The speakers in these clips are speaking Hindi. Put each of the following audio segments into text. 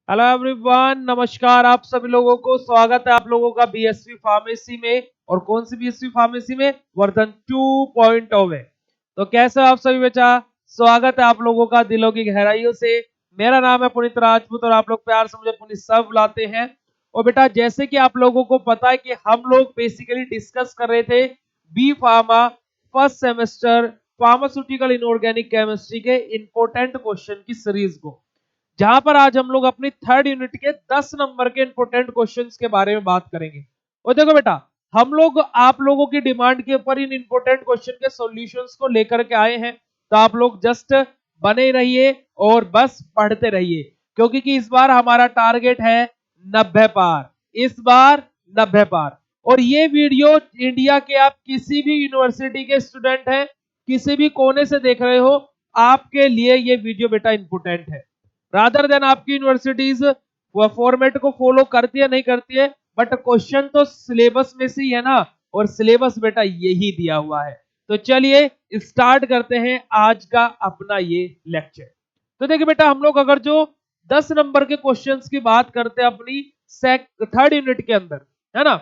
हेलो एवरीवन, नमस्कार। आप सभी लोगों को स्वागत है आप लोगों का बीएसवी फार्मेसी में। और कौन सी बीएसवी फार्मेसी में? वर्जन 2.0 में। तो कैसे हो आप सभी बच्चा? स्वागत है आप लोगों का दिलों की गहराइयों से। मेरा नाम है पुनीत राजपूत और आप लोग प्यार से मुझे पुनीत सर बुलाते हैं। और बेटा, जैसे कि आप लोगों को पता है कि हम लोग बेसिकली डिस्कस कर रहे थे B pharma first semester pharmaceutical inorganic chemistry के इंपॉर्टेंट क्वेश्चन की सीरीज को, जहां पर आज हम लोग अपनी थर्ड यूनिट के 10 नंबर के इंपोर्टेंट क्वेश्चंस के बारे में बात करेंगे। और देखो बेटा, हम लोग आप लोगों की डिमांड के ऊपर इन इंपॉर्टेंट क्वेश्चन के सॉल्यूशंस को लेकर के आए हैं। तो आप लोग जस्ट बने रहिए और बस पढ़ते रहिए, क्योंकि कि इस बार हमारा टारगेट है 90 पार। इस बार 90 पार। और ये वीडियो इंडिया के आप किसी भी यूनिवर्सिटी के स्टूडेंट हैं, किसी भी कोने से देख रहे हो, आपके लिए ये वीडियो बेटा इंपॉर्टेंट है। रादर देन आपकी यूनिवर्सिटीज वो फॉर्मेट को फॉलो करती है नहीं करती है, बट क्वेश्चन तो सिलेबस में से ही है ना। और सिलेबस बेटा यही दिया हुआ है। तो चलिए स्टार्ट करते हैं आज का अपना ये लेक्चर। तो देखिए बेटा, हम लोग अगर जो 10 नंबर के क्वेश्चंस की बात करते हैं अपनी थर्ड यूनिट के अंदर, है ना।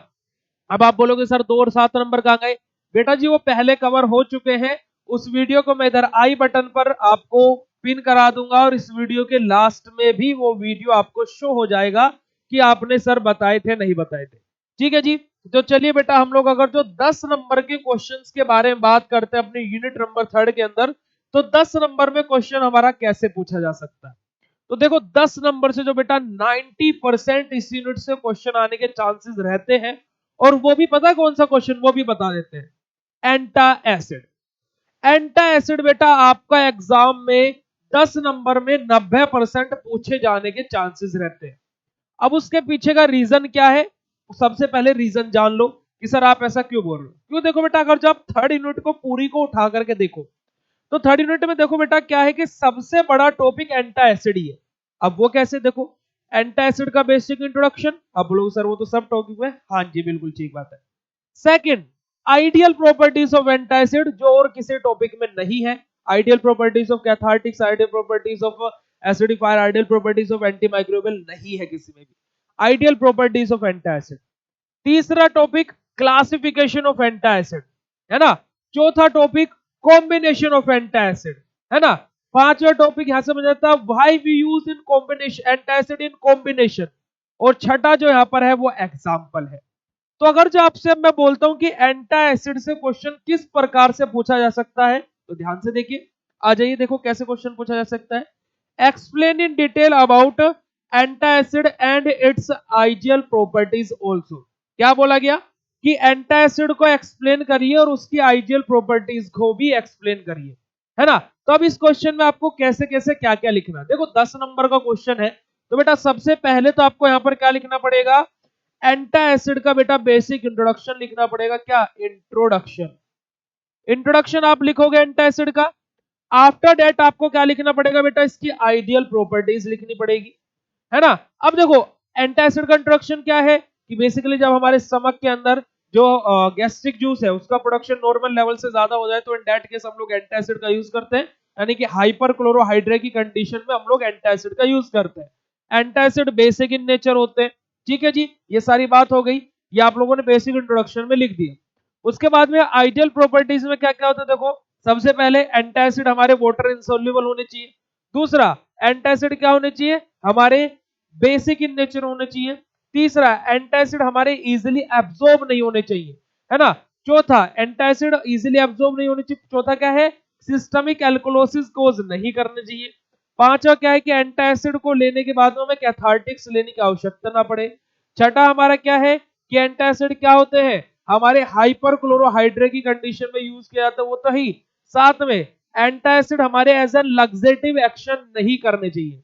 अब आप बोलोगे सर 2 और 7 नंबर कहाँ गए? बेटा जी, वो पहले कवर हो चुके हैं। उस वीडियो को मैं इधर आई बटन पर आपको पिन करा दूंगा और इस वीडियो के लास्ट में भी वो वीडियो आपको शो हो जाएगा कि आपने सर बताए थे नहीं बताए थे। ठीक है जी। तो चलिए बेटा, हम लोग अगर जो 10 नंबर के क्वेश्चंस के बारे में बात करते हैं अपनी यूनिट नंबर 3 के अंदर, तो 10 नंबर में क्वेश्चन हमारा कैसे पूछा जा सकता है। तो देखो, 10 नंबर से जो बेटा 90% इस यूनिट से क्वेश्चन आने के चांसेस रहते हैं। और वो भी पता है कौन सा क्वेश्चन, वो भी बता देते हैं। एंटा एसिड। एंटा एसिड बेटा आपका एग्जाम में 10 नंबर में 90% पूछे जाने के चांसेस रहते हैं। अब उसके पीछे का रीजन क्या है? सबसे पहले रीजन जान लो कि सर आप ऐसा क्यों बोल रहे हो। क्यों? देखो बेटा, अगर जो आप थर्ड यूनिट को पूरी को उठा करके देखो, तो थर्ड यूनिट में देखो बेटा क्या है कि सबसे बड़ा टॉपिक एंटा एसिड ही है। अब वो कैसे? देखो, एंटा एसिड का बेसिक इंट्रोडक्शन। अब बोलो सर वो तो सब टॉपिक में, हाँ जी बिल्कुल ठीक बात है। Second, ideal properties of antacid, जो और किसी टॉपिक में नहीं है। Ideal properties of cathartics, ideal properties of acidifier, ideal properties of antimicrobial नहीं है किसी में भी। Ideal properties of antacid. तीसरा topic classification of antacid, है ना। चौथा topic combination of antacid, है ना। पांचवा टॉपिक यहां से समझ आता है why we use in combination antacid in combination. और छठा जो यहां पर है वो एग्जांपल है। तो अगर जो आपसे अब मैं बोलता हूं कि एंटा एसिड से क्वेश्चन किस प्रकार से पूछा जा सकता है, तो ध्यान से देखिए। आ जाइए, देखो कैसे क्वेश्चन पूछा जा सकता है। Explain in detail about antacid and its ideal properties also. क्या बोला गया कि एंटा एसिड को एक्सप्लेन करिए और उसकी आइडियल प्रॉपर्टीज को भी एक्सप्लेन करिए, है ना। तो अब इस क्वेश्चन में आपको कैसे कैसे क्या क्या लिखना है। देखो 10 नंबर का क्वेश्चन है, तो बेटा सबसे पहले तो आपको यहां पर क्या लिखना पड़ेगा? एंटा एसिड का बेटा बेसिक इंट्रोडक्शन लिखना पड़ेगा। क्या? इंट्रोडक्शन। इंट्रोडक्शन आप लिखोगे एंटा एसिड का। आफ्टर डेट आपको क्या लिखना पड़ेगा बेटा? इसकी आइडियल प्रॉपर्टीज लिखनी पड़ेगी, है ना। अब देखो, एंटा एसिड का इंट्रोडक्शन क्या है कि बेसिकली जब हमारे स्टमक के अंदर जो गैस्ट्रिक जूस है उसका प्रोडक्शन नॉर्मल लेवल से ज्यादा हो जाए, तो इन दैट केस हम लोग एंटा एसिड का यूज करते हैं। यानी कि हाइपर क्लोरोहाइड्रे की कंडीशन में हम लोग एंटा एसिड का यूज करते हैं। एंटा एसिड बेसिक इन नेचर होते हैं। ठीक है जी, ये सारी बात हो गई। ये आप लोगों ने बेसिक इंट्रोडक्शन में लिख दिया। उसके बाद में आइडियल प्रॉपर्टीज में क्या क्या होता है? देखो, सबसे पहले एंटा एसिड हमारे वाटर इनसोल्यूबल होने चाहिए। दूसरा, एंटा एसिड क्या होने चाहिए? हमारे बेसिक इन नेचर होने चाहिए। तीसरा, एंटा एसिड हमारे इजीली एब्जॉर्ब नहीं होने चाहिए, है ना। चौथा, एंटा एसिड इजीली एब्जॉर्ब नहीं होने चाहिए। चौथा क्या है? सिस्टमिक एल्कोलोसिस कोज नहीं करने चाहिए। पांचवा क्या है कि एंटा एसिड को लेने के बाद में हमें कैथार्टिक्स लेने की आवश्यकता ना पड़े। छठा हमारा क्या है कि एंटा एसिड क्या होते हैं? हमारे हाइपर क्लोरोहाइड्रे की कंडीशन में यूज किया जाता है, वो तो ही। साथ में एंटा एसिड हमारे एज एन लग्जेटिव एक्शन नहीं करने चाहिए।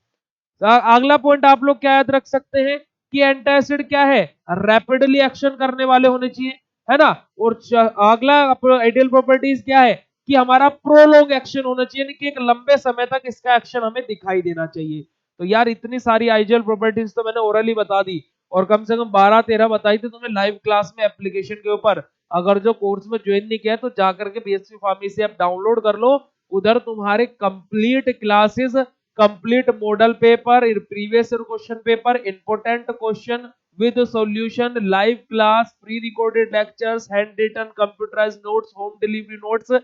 अगला पॉइंट आप लोग क्या याद रख सकते हैं कि एंटा एसिड क्या है? रैपिडली एक्शन करने वाले होने चाहिए, है ना। और अगला आइडियल प्रॉपर्टीज क्या है कि हमारा प्रोलॉन्ग एक्शन होना चाहिए, यानी कि एक लंबे समय तक इसका एक्शन हमें दिखाई देना चाहिए। तो यार इतनी सारी आइडियल प्रॉपर्टीज तो मैंने ओरली बता दी, और कम से कम 12-13 बताई थी तुम्हें लाइव क्लास में एप्लीकेशन के ऊपर। अगर जो कोर्स में ज्वाइन नहीं किया तो जाकर के बीएससी फार्मेसी ऐप डाउनलोड कर लो। उधर तुम्हारे complete classes complete model paper, previous year question paper, important question with solution, live class, pre-recorded lectures, handwritten, computerized notes, home delivery notes,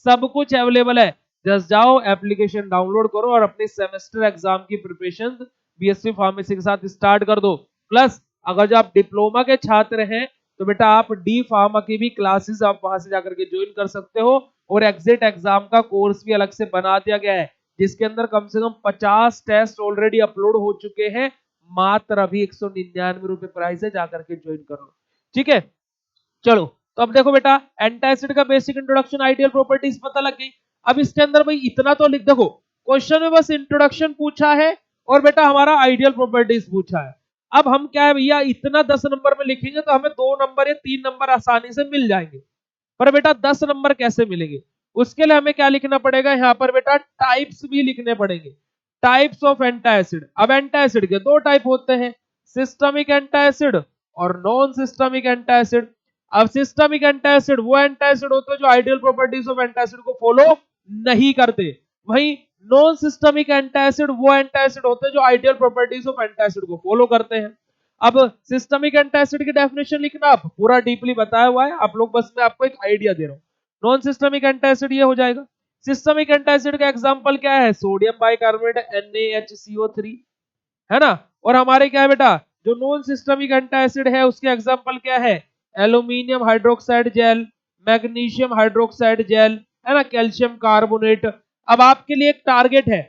सब कुछ अवेलेबल है। जस्ट जाओ, एप्लीकेशन डाउनलोड करो और अपनी सेमेस्टर एग्जाम की प्रिपरेशन बीएससी फार्मेसी के साथ स्टार्ट कर दो। प्लस अगर जो आप डिप्लोमा के छात्र हैं तो बेटा आप डी फार्मा की भी क्लासेस आप वहां से जाकर के ज्वाइन कर सकते हो, और एग्जिट एग्जाम का कोर्स भी अलग से बना दिया गया है जिसके अंदर कम से कम 50 टेस्ट ऑलरेडी अपलोड हो चुके हैं। मात्र अभी 199 रुपए प्राइस है, जाकर के ज्वाइन कर लो। ठीक है, चलो तो अब देखो बेटा, एंटासिड का बेसिक इंट्रोडक्शन, आइडियल प्रॉपर्टीज पता लग गई। अब इसके अंदर भाई इतना तो लिख, देखो क्वेश्चन में बस इंट्रोडक्शन पूछा है और बेटा हमारा आइडियल प्रॉपर्टीज पूछा है। अब हम क्या है भैया, इतना 10 नंबर में लिखेंगे तो हमें 2 नंबर या 3 नंबर आसानी से मिल जाएंगे, पर बेटा 10 नंबर कैसे मिलेंगे? उसके लिए हमें क्या लिखना पड़ेगा, यहाँ पर बेटा टाइप्स भी लिखने पड़ेंगे, टाइप्स ऑफ एंटासिड। अब एंटासिड के 2 टाइप होते हैं, सिस्टमिक एंटासिड और नॉन सिस्टमिक एंटासिड। अब सिस्टमिक एंटासिड वो एंटासिड होते हैं जो आइडियल प्रॉपर्टीज ऑफ एंटासिड को फॉलो नहीं करते, वहीं नॉन सिस्टमिक एंटासिड वो एंटासिड होते हैं जो आइडियल प्रॉपर्टीज ऑफ एंटासिड को फॉलो करते हैं। अब सिस्टमिक एंटासिड की डेफिनेशन लिखना, आप पूरा डीपली बताया हुआ है, आप लोग बस मैं आपको एक आइडिया दे रहा हूं। नॉन सिस्टमिक एंटासिड ये हो जाएगा। सिस्टमिक एंटासिड का एग्जांपल क्या है, सोडियम बाइकार्बोनेट NaHCO3, है ना। और हमारे क्या है बेटा, जो नॉन सिस्टमिक एंटासिड है उसके एग्जांपल क्या है, aluminium hydroxide gel, magnesium hydroxide gel, है ना, कैल्शियम कार्बोनेट। अब आपके लिए एक टारगेट है,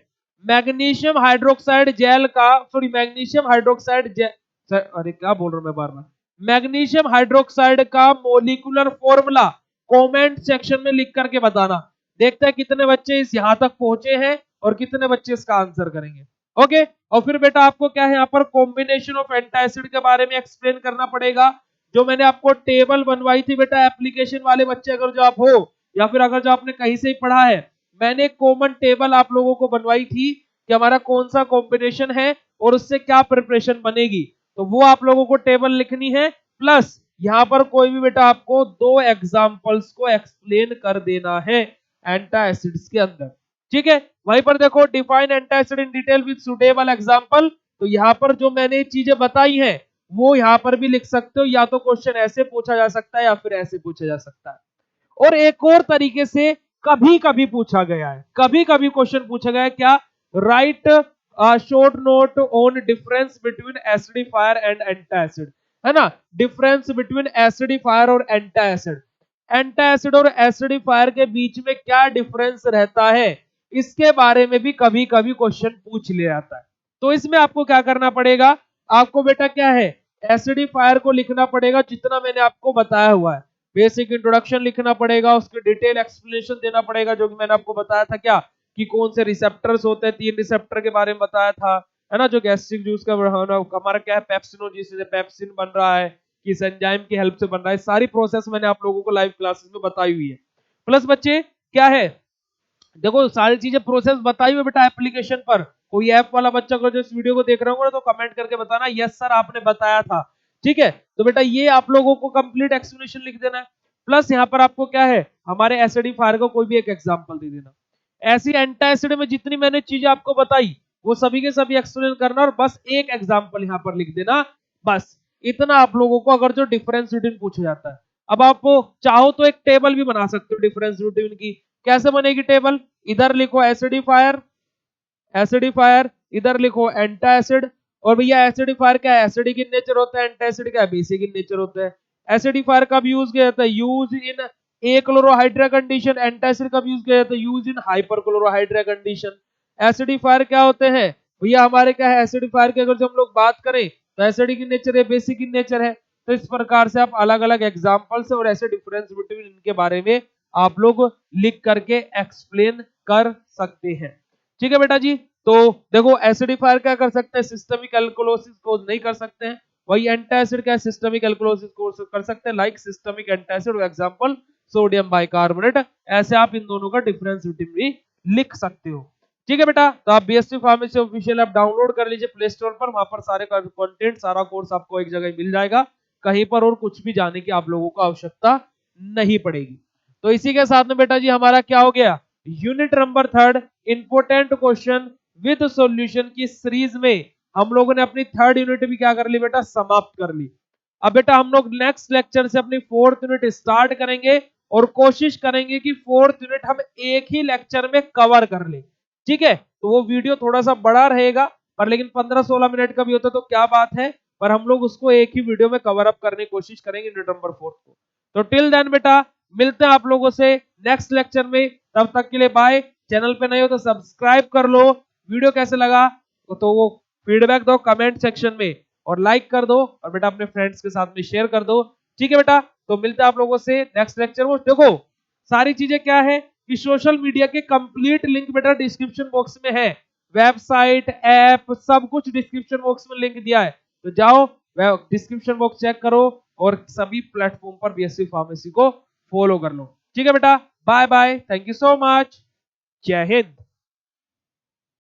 मैग्नीशियम हाइड्रोक्साइड जेल का, सॉरी मैग्नीशियम हाइड्रोक्साइड जेल, अरे क्या बोल रहा हूं मैं बार बार, मैग्नीशियम हाइड्रोक्साइड का मोलिकुलर फॉर्मूला कमेंट सेक्शन में लिख करके बताना। देखते हैं कितने बच्चे इस यहां तक पहुंचे हैं और कितने बच्चे इसका आंसर करेंगे। ओके, और फिर बेटा आपको क्या है, यहाँ पर कॉम्बिनेशन ऑफ एंटासिड के बारे में एक्सप्लेन करना पड़ेगा। जो मैंने आपको टेबल बनवाई थी बेटा, एप्लीकेशन वाले बच्चे अगर जो आप हो या फिर अगर जो आपने कहीं से ही पढ़ा है, मैंने एक कॉमन टेबल आप लोगों को बनवाई थी कि हमारा कौन सा कॉम्बिनेशन है और उससे क्या प्रिपरेशन बनेगी, तो वो आप लोगों को टेबल लिखनी है। प्लस यहाँ पर कोई भी बेटा आपको 2 एग्जांपल्स को एक्सप्लेन कर देना है एंटासिड्स के अंदर। ठीक है, वहीं पर देखो define antacid in detail with suitable example, तो यहाँ पर जो मैंने चीजें बताई हैं वो यहाँ पर भी लिख सकते हो, या तो क्वेश्चन ऐसे पूछा जा सकता है या फिर ऐसे पूछा जा सकता है। और एक और तरीके से कभी कभी पूछा गया है, कभी कभी क्वेश्चन पूछा गया है क्या, right short note on difference between acidifier and antacid, है ना, डिफरेंस बिटवीन एसिडिफायर और एंटासिड, एंटासिड और एसिडिफायर के बीच में क्या डिफरेंस रहता है, इसके बारे में भी कभी कभी क्वेश्चन पूछ ले जाता है। तो इसमें आपको क्या करना पड़ेगा, आपको बेटा क्या है, एसिडिफायर को लिखना पड़ेगा जितना मैंने आपको बताया हुआ है, बेसिक इंट्रोडक्शन लिखना पड़ेगा, उसके डिटेल एक्सप्लेनेशन देना पड़ेगा जो कि मैंने आपको बताया था क्या, कि कौन से रिसेप्टर्स होते हैं, 3 रिसेप्टर के बारे में बताया था, है ना, जो गैस्ट्रिक जूस का हमारा क्या है पेप्सिनो, जिससे पेप्सिन बन रहा है, किस एंजाइम की हेल्प से बन रहा है, सारी प्रोसेस मैंने आप लोगों को लाइव क्लासेस में बताई हुई है। प्लस बच्चे क्या है, देखो सारी चीजें प्रोसेस बताई हुई बेटा एप्लीकेशन पर। कोई ऐप वाला बच्चा को जो इस वीडियो को देख रहा होगा तो कमेंट करके बताना यस सर आपने बताया था। ठीक है, तो बेटा ये आप लोगों को कंप्लीट एक्सप्लेनेशन लिख देना है। प्लस यहाँ पर आपको क्या है, हमारे एसिडिफायर को कोई भी एक एग्जांपल दे देना। ऐसी एंटासिड में जितनी मैंने चीजें आपको बताई वो सभी के सभी एक्सप्लेन करना और बस एक एग्जांपल यहाँ पर लिख देना, बस इतना आप लोगों को अगर जो डिफरेंस बिटवीन पूछा जाता है। अब आप चाहो तो एक टेबल भी बना सकते हो डिफरेंस बिटवीन की। कैसे बनेगी टेबल, इधर लिखो एसिडिफायर, एसिडिफायर, इधर लिखो एंटासिड, और भैया एसिडिफायर क्या है, एसिडिक इन नेचर होता है, एंटासिड क्या है, बेसिक इन नेचर होता है। एसिडिफायर कब यूज किया जाता है, use in achlorhydria condition, antacid कब यूज किया जाता है, use in hyperchlorhydria condition. Acidifier क्या होते हैं भैया, हमारे क्या है, एसिडिफायर की अगर जो हम लोग बात करें तो एसिडिक इन नेचर है, बेसिक इन नेचर है। तो इस प्रकार से आप अलग अलग एग्जांपल्स और ऐसे डिफरेंस बिटवीन इनके बारे में आप लोग लिख करके एक्सप्लेन कर सकते हैं। ठीक है बेटा जी, तो देखो एसिडिफायर क्या कर सकते हैं, सिस्टमिक एल्कोलोसिस को नहीं कर सकते हैं, वही एंटासिड क्या सिस्टमिक एल्कोलोसिस को कर सकते हैं, like systemic antacid example sodium bicarbonate. ऐसे आप इन दोनों का डिफरेंस भी लिख सकते हो। ठीक है बेटा, तो आप BSc pharmacy official app download कर लीजिए प्ले स्टोर पर, वहां पर सारे कंटेंट सारा कोर्स आपको एक जगह मिल जाएगा, कहीं पर और कुछ भी जाने की आप लोगों को आवश्यकता नहीं पड़ेगी। तो इसी के साथ में बेटा जी हमारा क्या हो गया, unit number 3 important question with solution की सीरीज में हम लोगों ने अपनी थर्ड यूनिट भी क्या कर ली बेटा, समाप्त कर ली। अब बेटा हम लोग नेक्स्ट लेक्चर से अपनी फोर्थ यूनिट स्टार्ट करेंगे और कोशिश करेंगे कि फोर्थ यूनिट हम एक ही लेक्चर में कवर कर ले। ठीक है, तो वो वीडियो थोड़ा सा बड़ा रहेगा पर लेकिन 15-16 मिनट का भी होता तो क्या बात है, पर हम लोग उसको एक ही वीडियो में कवर अप करने की कोशिश करेंगे यूनिट नंबर 4 को। तो टिल देन बेटा मिलते हैं आप लोगों से नेक्स्ट लेक्चर में, तब तक के लिए बाय। चैनल पे नए हो तो सब्सक्राइब कर लो, वीडियो कैसे लगा तो वो फीडबैक दो कमेंट सेक्शन में, और लाइक कर दो, और बेटा अपने फ्रेंड्स के साथ में शेयर कर दो। ठीक है बेटा, तो मिलते हैं आप लोगों से नेक्स्ट लेक्चर में। देखो सारी चीजें क्या है कि सोशल मीडिया के कंप्लीट लिंक बेटा डिस्क्रिप्शन बॉक्स में है, वेबसाइट ऐप सब कुछ डिस्क्रिप्शन बॉक्स में लिंक दिया है, तो जाओ डिस्क्रिप्शन बॉक्स चेक करो और सभी प्लेटफॉर्म पर बीएससी फार्मेसी को फॉलो कर लो। ठीक है बेटा, bye bye, thank you so much, जय हिंद।